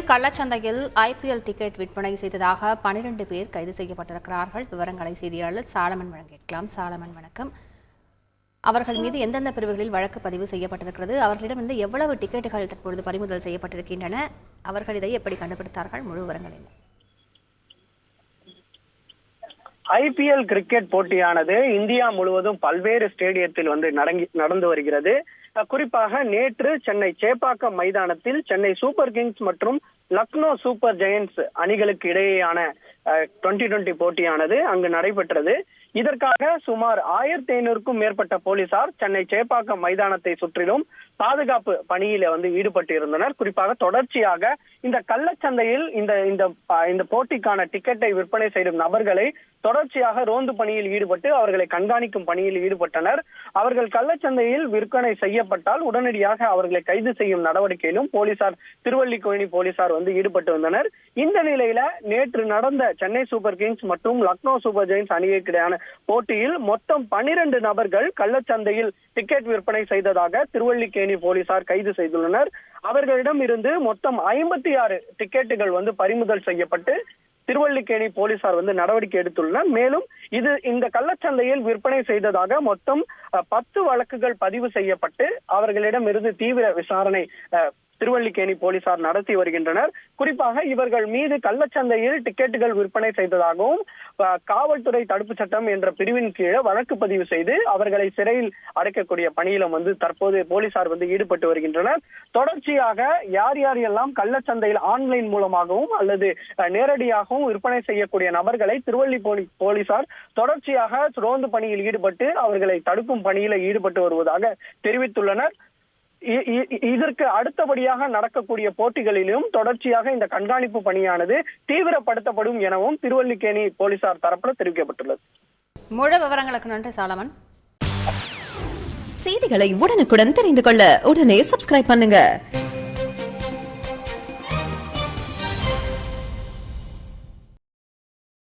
திருவள்ளிக்கேணியில் கள்ளச்சந்தையில் IPL ticket விற்பனை செய்ததாக 12 பேர் கைது செய்யப்பட்டிருக்கிறார்கள். விவரங்களை செய்தியாளர் சாலமன் வழங்கியிருக்கலாம். சாலமன், வணக்கம். அவர்கள் மீது எந்தெந்த பிரிவுகளில் வழக்கு பதிவு செய்யப்பட்டிருக்கிறது? அவர்களிடம் எவ்வளவு டிக்கெட்டுகள் தற்பொழுது பறிமுதல் செய்யப்பட்டிருக்கின்றன? அவர்கள் இதை எப்படி கண்டுபிடித்தார்கள்? முழு விவரங்கள் என்ன? ஐபிஎல் கிரிக்கெட் போட்டியானது இந்தியா முழுவதும் பல்வேறு ஸ்டேடியத்தில் நடந்து வருகிறது. குறிப்பாக நேற்று சென்னை சேப்பாக்கம் மைதானத்தில் சென்னை சூப்பர் கிங்ஸ் மற்றும் லக்னோ சூப்பர் ஜெயண்ட்ஸ் அணிகளுக்கு இடையேயான 2020 போட்டியானது அங்கு நடைபெற்றது. இதற்காக சுமார் 1500க்கும் மேற்பட்ட போலீசார் சென்னை சேப்பாக்கம் மைதானத்தை சுற்றிலும் பாதுகாப்பு பணியில ஈடுபட்டு இருந்தனர். குறிப்பாக தொடர்ச்சியாக இந்த கள்ளச்சந்தையில் இந்த போட்டிக்கான டிக்கெட்டை விற்பனை செய்யும் நபர்களை தொடர்ச்சியாக ரோந்து பணியில் ஈடுபட்டு அவர்களை கண்காணிக்கும் பணியில் ஈடுபட்டனர். அவர்கள் கள்ளச்சந்தையில் விற்பனை செய்யப்பட்டால் உடனடியாக அவர்களை கைது செய்யும் நடவடிக்கையிலும் திருவள்ளிக்கேணி போலீசார் ஈடுபட்டு வந்தனர். இந்த நிலையில நேற்று நடந்த சென்னை சூப்பர் கிங்ஸ் மற்றும் லக்னோ சூப்பர் ஜெயின்ஸ் அணிகளுக்கிடையான போட்டியில் மொத்தம் 12 நபர்கள் கள்ளச்சந்தையில் டிக்கெட் விற்பனை செய்ததாக திருவள்ளிக்கேணி போலீசார் கைது செய்துள்ளனர். அவர்களிடம் இருந்து மொத்தம் 56 டிக்கெட்டுகள் பறிமுதல் செய்யப்பட்டு திருவள்ளிக்கேணி போலீசார் நடவடிக்கை எடுத்துள்ளனர். மேலும் இந்த கள்ளச்சந்தையில் விற்பனை செய்ததாக மொத்தம் 10 வழக்குகள் பதிவு செய்யப்பட்டு அவர்களிடம் இருந்து தீவிர விசாரணை திருவள்ளிக்கேணி போலீசார் நடத்தி வருகின்றனர். குறிப்பாக இவர்கள் மீது கள்ளச்சந்தையில் டிக்கெட்டுகள் விற்பனை செய்ததாகவும் காவல்துறை தடுப்பு சட்டம் என்ற பிரிவின் கீழே வழக்கு பதிவு செய்து அவர்களை சிறையில் அடைக்கக்கூடிய பணியிலும் தற்போது போலீசார் ஈடுபட்டு வருகின்றனர். தொடர்ச்சியாக யார் எல்லாம் கள்ளச்சந்தையில் ஆன்லைன் மூலமாகவும் அல்லது நேரடியாகவும் விற்பனை செய்யக்கூடிய நபர்களை திருவள்ளிக்கேணி போலீசார் தொடர்ச்சியாக ரோந்து பணியில் ஈடுபட்டு அவர்களை தடுக்கும் பணியில ஈடுபட்டு வருவதாக தெரிவித்துள்ளனர். இதற்கு அடுத்தபடியாக நடக்கக்கூடிய போட்டிகளிலும் தொடர்ச்சியாக இந்த கண்காணிப்பு பணியானது தீவிரப்படுத்தப்படும் எனவும் திருவள்ளிக்கேணி போலீசார் தரப்புல தெரிவிக்கப்பட்டுள்ளது. முழு விவரங்களுக்கு நன்றி சாலமன். செய்திகளை உடனுக்குடன் தெரிந்து கொள்ள உடனே சப்ஸ்கிரைப் பண்ணுங்க.